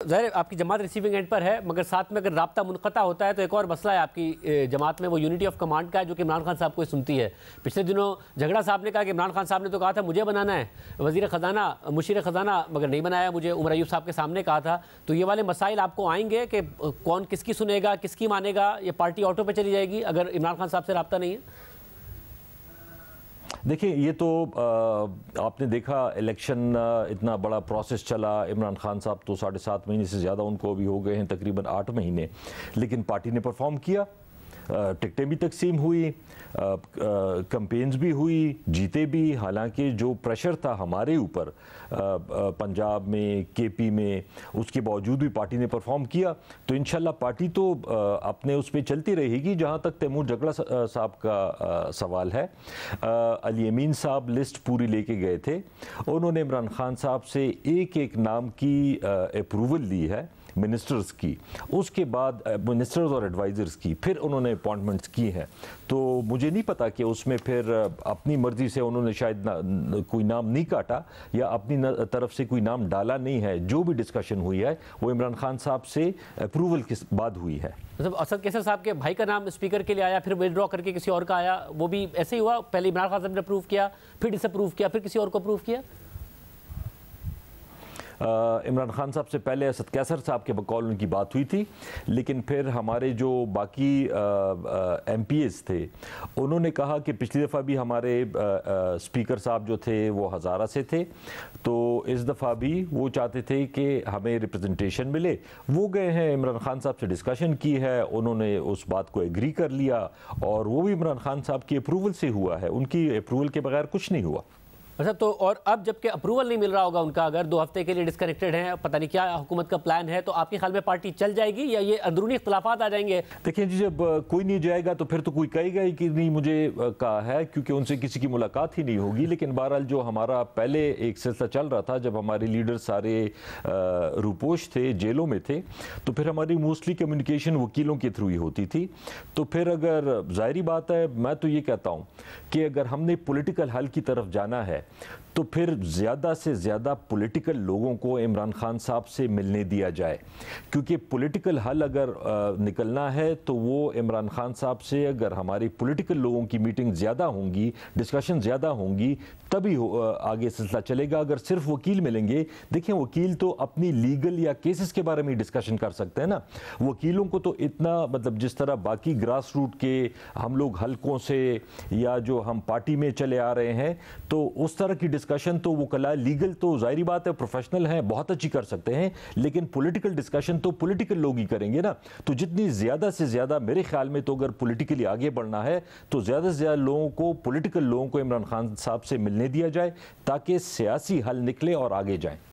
ज़ाहिर आपकी जमात receiving end पर है, मगर साथ में अगर राब्ता मुनक़ता होता है तो एक और मसला है आपकी जमात में, वो यूनिटी ऑफ कमांड का है, जो कि इमरान खान साहब को सुनती है। पिछले दिनों झगड़ा साहब ने कहा कि इमरान खान साहब ने तो कहा था मुझे बनाना है वज़ीर ख़जाना, मुशीर ख़जाना, मगर नहीं बनाया, मुझे उमर अयूब साहब के सामने कहा था। तो ये वाले मसाइल आपको आएंगे कि कौन किसकी सुनेगा, किसकी मानेगा, ये पार्टी ऑटो पर चली जाएगी अगर इमरान खान साहब से राब्ता नहीं है? देखिए, ये तो आपने देखा इलेक्शन इतना बड़ा प्रोसेस चला। इमरान खान साहब तो 7.5 महीने से ज़्यादा उनको अभी हो गए हैं, तकरीबन 8 महीने, लेकिन पार्टी ने परफॉर्म किया। टिकटें भी तकसीम हुई, कैंपेन्स भी हुई, जीते भी। हालांकि जो प्रेशर था हमारे ऊपर पंजाब में, केपी में, उसके बावजूद भी पार्टी ने परफॉर्म किया। तो इंशाल्लाह पार्टी तो अपने उस पर चलती रहेगी। जहां तक तैमूर जगड़ा साहब का सवाल है, अली अमीन साहब लिस्ट पूरी लेके गए थे। उन्होंने इमरान खान साहब से एक एक नाम की अप्रूवल ली है, मिनिस्टर्स की, उसके बाद मिनिस्टर्स और एडवाइज़र्स की, फिर उन्होंने अपॉइंटमेंट्स की हैं। तो मुझे नहीं पता कि उसमें फिर अपनी मर्ज़ी से उन्होंने शायद कोई नाम नहीं काटा या अपनी तरफ से कोई नाम डाला नहीं है। जो भी डिस्कशन हुई है वो इमरान खान साहब से अप्रूवल के बाद हुई है। मतलब असद कैसर साहब के भाई का नाम स्पीकर के लिए आया, फिर विड्रॉ करके किसी और का आया, वो भी ऐसे ही हुआ? पहले इमरान खान साहब ने अप्रूव किया, फिर डिसअप्रूव किया, फिर किसी और को अप्रूव किया? इमरान खान साहब से पहले असद कैसर साहब के बकौल उनकी बात हुई थी, लेकिन फिर हमारे जो बाकी MPs थे उन्होंने कहा कि पिछली दफ़ा भी हमारे स्पीकर साहब जो थे वो हज़ारा से थे, तो इस दफ़ा भी वो चाहते थे कि हमें रिप्रेजेंटेशन मिले। वो गए हैं, इमरान खान साहब से डिस्कशन की है, उन्होंने उस बात को एग्री कर लिया और वो भी इमरान खान साहब की अप्रूवल से हुआ है। उनकी अप्रूवल के बगैर कुछ नहीं हुआ। अच्छा, तो और अब जबकि अप्रूवल नहीं मिल रहा होगा उनका, अगर 2 हफ्ते के लिए डिस्कनेक्टेड हैं, पता नहीं क्या हुकूमत का प्लान है, तो आपके ख्याल में पार्टी चल जाएगी या ये अंदरूनी इख्तलाफात आ जाएंगे? देखिए जी, जब कोई नहीं जाएगा तो फिर तो कोई कहेगा ही कि नहीं मुझे कहा है, क्योंकि उनसे किसी की मुलाकात ही नहीं होगी। लेकिन बहरहाल जो हमारा पहले एक सिलसिला चल रहा था, जब हमारे लीडर सारे रूपोश थे, जेलों में थे, तो फिर हमारी मोस्टली कम्युनिकेशन वकीलों के थ्रू ही होती थी। तो फिर अगर ज़ाहिरी बात है, मैं तो ये कहता हूँ कि अगर हमने पॉलिटिकल हल की तरफ जाना है तो फिर ज़्यादा से ज़्यादा पॉलिटिकल लोगों को इमरान खान साहब से मिलने दिया जाए, क्योंकि पॉलिटिकल हल अगर निकलना है तो वो इमरान खान साहब से, अगर हमारी पॉलिटिकल लोगों की मीटिंग ज़्यादा होंगी, डिस्कशन ज़्यादा होंगी, तभी आगे सिलसिला चलेगा। अगर सिर्फ वकील मिलेंगे, देखिए वकील तो अपनी लीगल या केसेस के बारे में डिस्कशन कर सकते हैं ना। वकीलों को तो इतना, मतलब जिस तरह बाकी ग्रास रूट के हम लोग हल्कों से या जो हम पार्टी में चले आ रहे हैं, तो उस तरह की डिस्कशन तो वो कला लीगल तो जाहिर बात है प्रोफेशनल है, बहुत अच्छी कर सकते हैं, लेकिन पॉलिटिकल डिस्कशन तो पॉलिटिकल लोग ही करेंगे ना। तो जितनी ज़्यादा से ज़्यादा मेरे ख्याल में, तो अगर पॉलिटिकली आगे बढ़ना है तो ज़्यादा से ज़्यादा लोगों को, पॉलिटिकल लोगों को इमरान खान साहब से मिलने दिया जाए, ताकि सियासी हल निकले और आगे जाए।